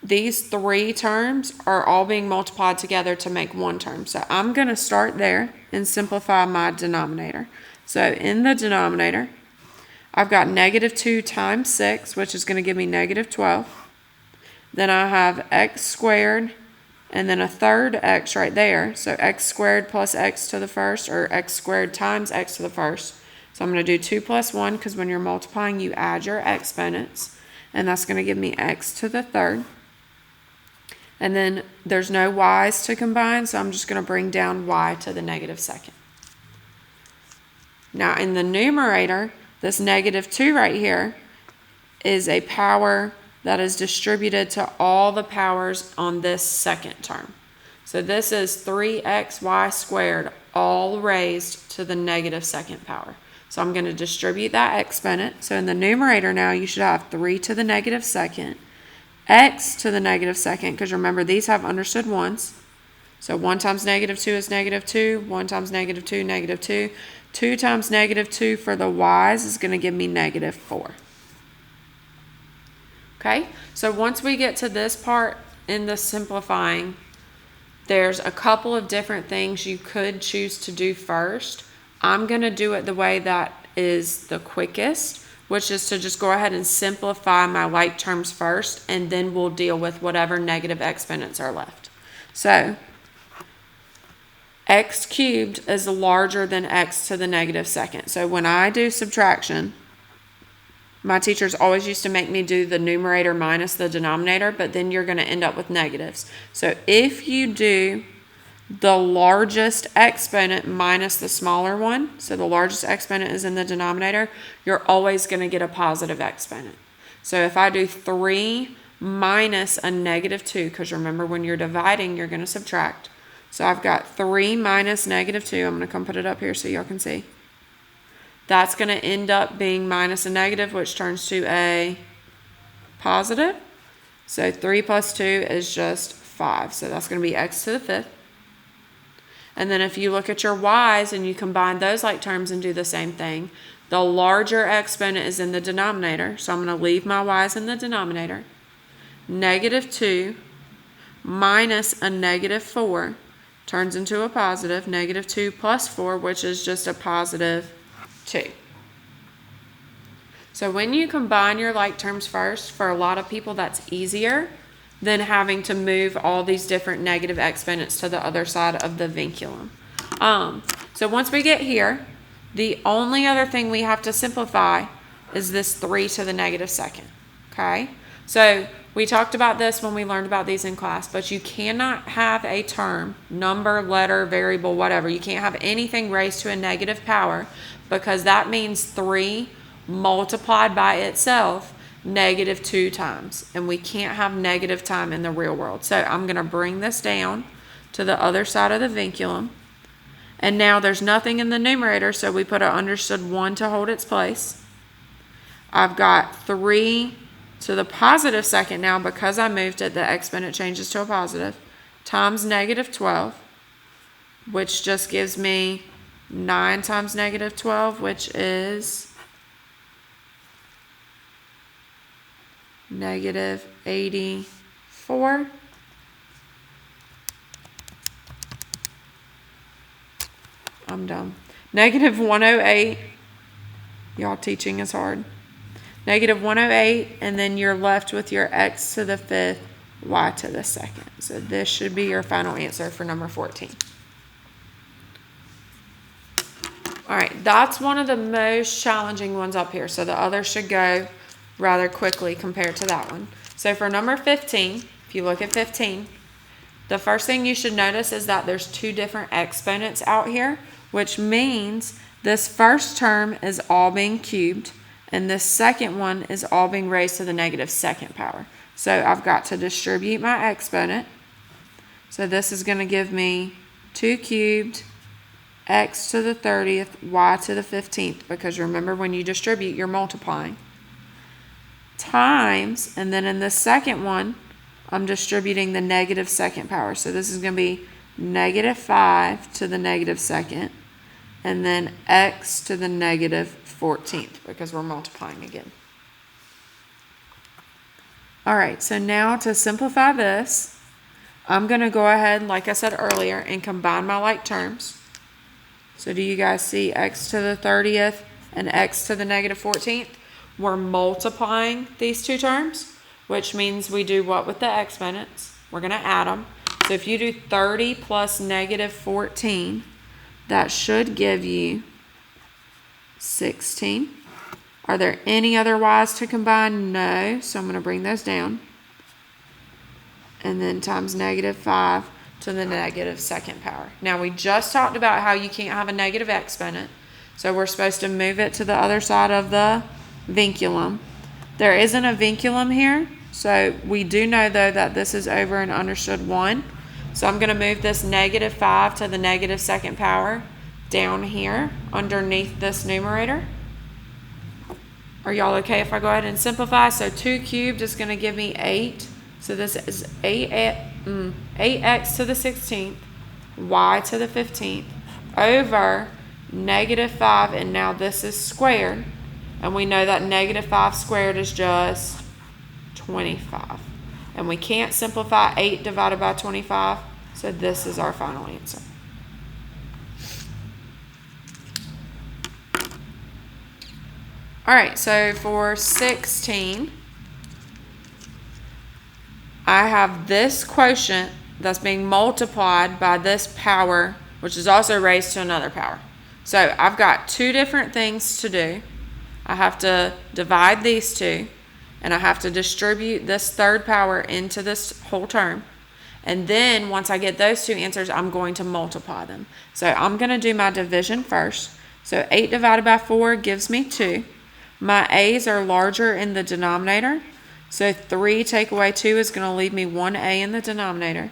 these three terms are all being multiplied together to make one term. So I'm going to start there and simplify my denominator. So in the denominator, I've got negative 2 times 6, which is going to give me negative 12. Then I have x squared, and then a third x right there. So x squared plus x to the first, or x squared times x to the first. So I'm going to do 2 plus 1, because when you're multiplying, you add your exponents. And that's going to give me x to the third. And then there's no y's to combine, so I'm just going to bring down y to the negative second. Now in the numerator, this negative 2 right here is a power that is distributed to all the powers on this second term. So this is 3xy squared, all raised to the negative second power. So I'm going to distribute that exponent. So in the numerator now, you should have 3 to the negative second, x to the negative second, because remember these have understood ones. So 1 times negative 2 is negative 2, 1 times negative 2, negative 2. 2 times negative 2 for the y's is going to give me negative 4. Okay, so once we get to this part in the simplifying, there's a couple of different things you could choose to do first. I'm going to do it the way that is the quickest, which is to just go ahead and simplify my like terms first, and then we'll deal with whatever negative exponents are left. So x cubed is larger than x to the negative second. So when I do subtraction, my teachers always used to make me do the numerator minus the denominator, but then you're going to end up with negatives. So if you do the largest exponent minus the smaller one, so the largest exponent is in the denominator, you're always going to get a positive exponent. So if I do 3 minus a negative 2, because remember when you're dividing, you're going to subtract. So I've got 3 minus negative 2. I'm going to come put it up here so y'all can see. That's going to end up being minus a negative, which turns to a positive. So 3 plus 2 is just 5. So that's going to be x to the fifth. And then if you look at your y's and you combine those like terms and do the same thing, the larger exponent is in the denominator. So I'm going to leave my y's in the denominator. Negative 2 minus a negative 4 turns into a positive. Negative 2 plus 4, which is just a positive 2. So when you combine your like terms first, for a lot of people that's easier than having to move all these different negative exponents to the other side of the vinculum. So once we get here, the only other thing we have to simplify is this 3 to the negative second. Okay? So we talked about this when we learned about these in class, but you cannot have a term, number, letter, variable, whatever. You can't have anything raised to a negative power, because that means 3 multiplied by itself negative 2 times. And we can't have negative time in the real world. So I'm going to bring this down to the other side of the vinculum. And now there's nothing in the numerator, so we put an understood 1 to hold its place. I've got 3 to the positive second now, because I moved it, the exponent changes to a positive, times negative 12, which just gives me 9 times negative 12, which is negative 84. I'm done. Negative 108. Y'all, teaching is hard. Negative 108, and then you're left with your x to the fifth, y to the second. So this should be your final answer for number 14. All right, that's one of the most challenging ones up here. So the others should go rather quickly compared to that one. So for number 15, if you look at 15, the first thing you should notice is that there's 2 different exponents out here, which means this first term is all being cubed, and this second one is all being raised to the negative second power. So I've got to distribute my exponent. So this is going to give me 2 cubed x to the 30th, y to the 15th, because remember when you distribute, you're multiplying, times, and then in the second one, I'm distributing the negative second power. So this is going to be negative 5 to the negative second, and then x to the negative 14th, because we're multiplying again. All right, so now to simplify this, I'm going to go ahead, like I said earlier, and combine my like terms. So do you guys see x to the 30th and x to the negative 14th? We're multiplying these two terms, which means we do what with the exponents? We're going to add them. So if you do 30 plus negative 14, that should give you 16. Are there any other y's to combine? No. So I'm going to bring those down. And then times negative 5 to the negative second power. Now we just talked about how you can't have a negative exponent. So we're supposed to move it to the other side of the vinculum. There isn't a vinculum here. So we do know though that this is over an understood 1. So I'm going to move this negative 5 to the negative second power down here underneath this numerator. Are y'all okay if I go ahead and simplify? So 2 cubed is going to give me 8. So this is 8x to the 16th, y to the 15th, over negative 5, and now this is squared. And we know that negative 5 squared is just 25. And we can't simplify 8 divided by 25, so this is our final answer. All right, so for 16, I have this quotient that's being multiplied by this power, which is also raised to another power. So I've got two different things to do. I have to divide these two, and I have to distribute this third power into this whole term. And then once I get those two answers, I'm going to multiply them. So I'm going to do my division first. So 8 divided by 4 gives me 2. My a's are larger in the denominator. So 3 take away 2 is going to leave me 1a in the denominator.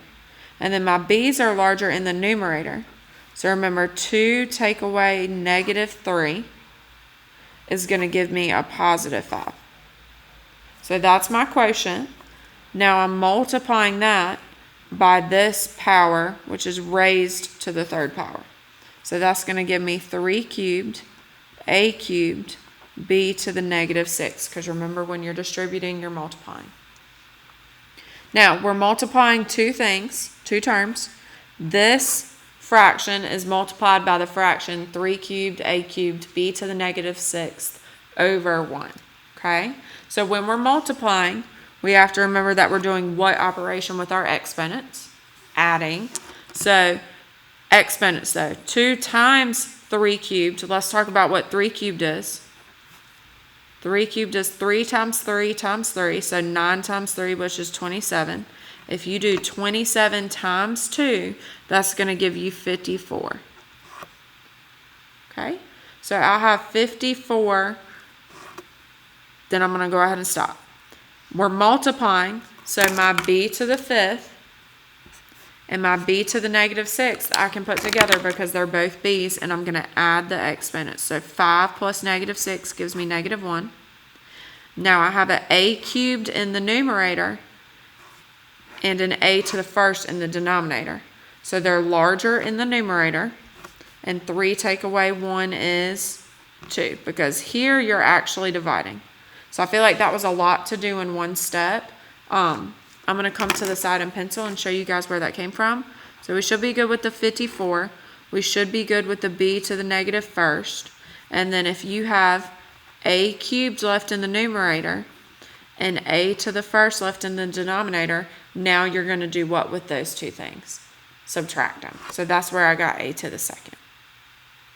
And then my b's are larger in the numerator. So remember, 2 take away negative 3 is going to give me a positive 5. So that's my quotient. Now I'm multiplying that by this power, which is raised to the third power. So that's going to give me 3 cubed, a cubed, b to the negative 6, because remember, when you're distributing, you're multiplying. Now, we're multiplying two things, two terms. This fraction is multiplied by the fraction 3 cubed, a cubed, b to the negative 6th over 1, okay? So when we're multiplying, we have to remember that we're doing what operation with our exponents? Adding. So exponents, though, 2 times 3 cubed. Let's talk about what 3 cubed is. 3 cubed is 3 times 3 times 3, so 9 times 3, which is 27. If you do 27 times 2, that's going to give you 54. Okay? So I have 54. Then I'm going to go ahead and stop. We're multiplying, so my b to the 5th and my b to the negative 6th I can put together because they're both b's, and I'm going to add the exponents. So 5 plus negative 6 gives me negative 1. Now I have an a cubed in the numerator and an a to the first in the denominator. So they're larger in the numerator, and 3 take away 1 is 2, because here you're actually dividing. So I feel like that was a lot to do in one step. I'm going to come to the side and pencil and show you guys where that came from. So we should be good with the 54. We should be good with the b to the negative first. And then if you have a cubed left in the numerator and a to the first left in the denominator, now you're going to do what with those two things? Subtract them. So that's where I got a to the second.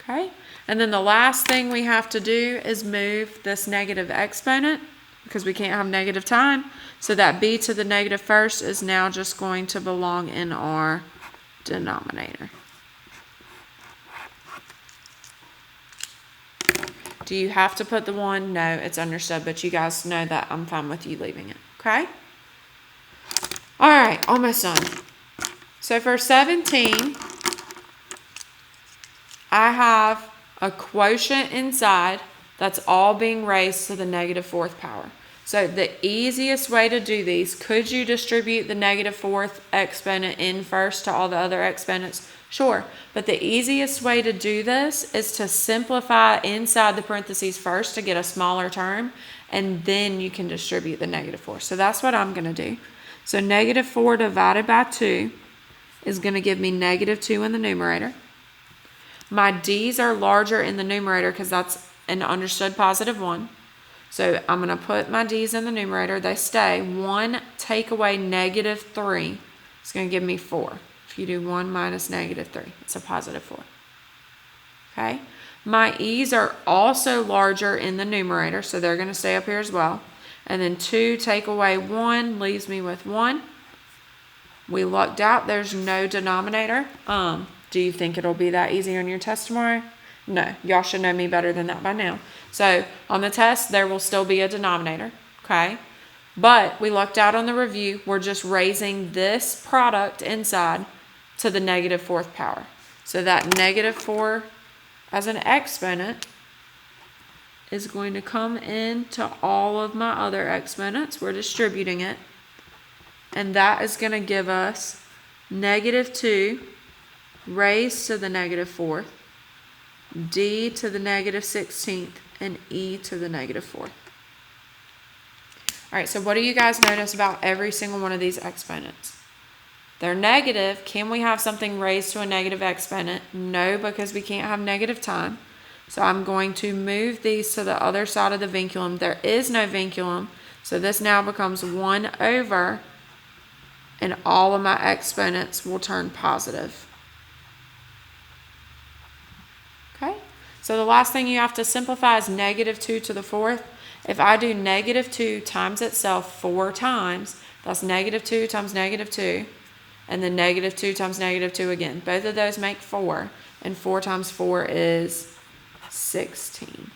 Okay? And then the last thing we have to do is move this negative exponent, because we can't have negative time. So that b to the negative first is now just going to belong in our denominator. Do you have to put the 1? No, it's understood, but you guys know that I'm fine with you leaving it, okay? All right, almost done. So for 17, I have a quotient inside that's all being raised to the negative 4th power. So the easiest way to do these, could you distribute the negative 4th exponent in first to all the other exponents? Sure, but the easiest way to do this is to simplify inside the parentheses first to get a smaller term, and then you can distribute the negative 4. So that's what I'm going to do. So negative 4 divided by 2 is going to give me negative 2 in the numerator. My d's are larger in the numerator because that's an understood positive 1. So I'm going to put my d's in the numerator. They stay. 1 take away negative 3 is going to give me 4. If you do 1 minus negative 3, it's a positive 4. Okay? My e's are also larger in the numerator, so they're going to stay up here as well. And then 2 take away 1 leaves me with 1. We lucked out. There's no denominator. Do you think it'll be that easy on your test tomorrow? No. Y'all should know me better than that by now. So on the test, there will still be a denominator. Okay? But we lucked out on the review. We're just raising this product inside to the negative 4th power. So that negative 4 as an exponent is going to come into all of my other exponents. We're distributing it. And that is going to give us negative 2 raised to the negative 4th, d to the negative 16th, and e to the negative 4th. All right, so what do you guys notice about every single one of these exponents? They're negative. Can we have something raised to a negative exponent? No, because we can't have negative time. So I'm going to move these to the other side of the vinculum. There is no vinculum, so this now becomes 1 over, and all of my exponents will turn positive. Okay, so the last thing you have to simplify is negative 2 to the 4th. If I do negative 2 times itself 4 times, that's negative 2 times negative 2, and then negative 2 times negative 2 again. Both of those make 4, and 4 times 4 is 16.